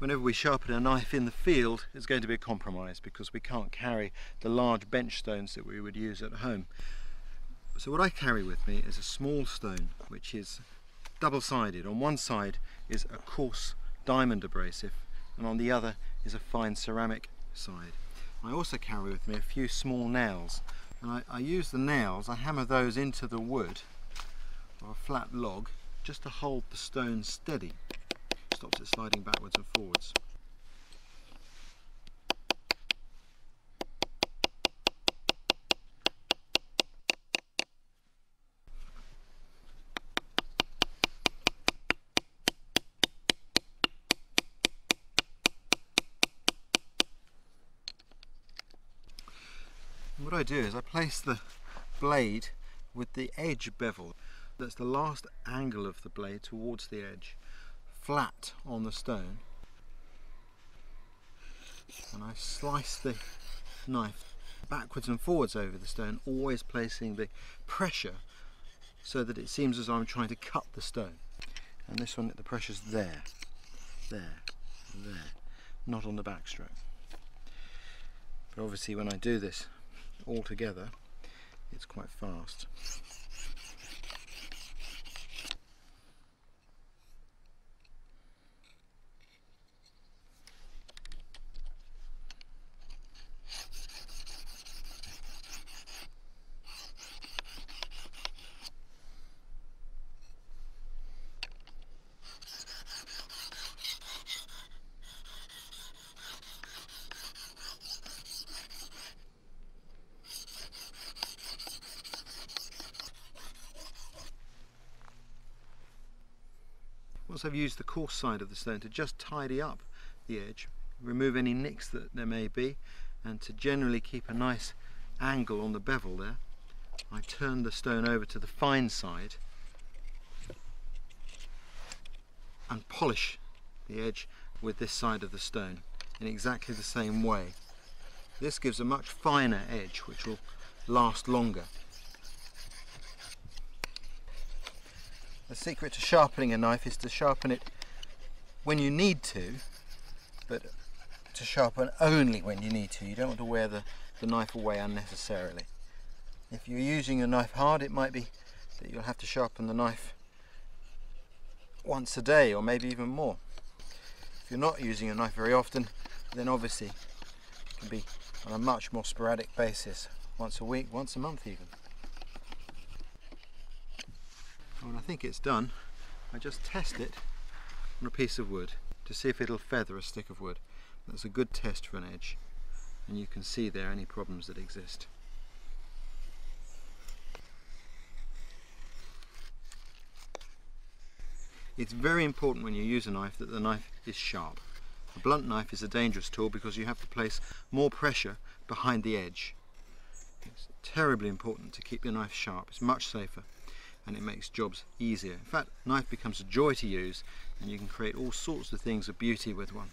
whenever we sharpen a knife in the field, it's going to be a compromise because we can't carry the large bench stones that we would use at home. So what I carry with me is a small stone which is double-sided. On one side is a coarse diamond abrasive and on the other is a fine ceramic side. I also carry with me a few small nails, and I use the nails, I hammer those into the wood or a flat log just to hold the stone steady. Stops it sliding backwards and forwards. And what I do is I place the blade with the edge bevel, that's the last angle of the blade towards the edge, flat on the stone, and I slice the knife backwards and forwards over the stone, always placing the pressure so that it seems as though I'm trying to cut the stone. And this one, the pressure's there, not on the backstroke. But obviously when I do this all together, it's quite fast. Once I've used the coarse side of the stone to just tidy up the edge, remove any nicks that there may be, and to generally keep a nice angle on the bevel there, I turn the stone over to the fine side and polish the edge with this side of the stone in exactly the same way. This gives a much finer edge which will last longer. The secret to sharpening a knife is to sharpen it when you need to, but to sharpen only when you need to. You don't want to wear the knife away unnecessarily. If you're using your knife hard, it might be that you'll have to sharpen the knife once a day or maybe even more. If you're not using your knife very often, then obviously it can be on a much more sporadic basis, once a week, once a month even. When I think it's done, I just test it on a piece of wood to see if it'll feather a stick of wood. That's a good test for an edge, and you can see there any problems that exist. It's very important when you use a knife that the knife is sharp. A blunt knife is a dangerous tool because you have to place more pressure behind the edge. It's terribly important to keep your knife sharp. It's much safer and it makes jobs easier. In fact, a knife becomes a joy to use and you can create all sorts of things of beauty with one.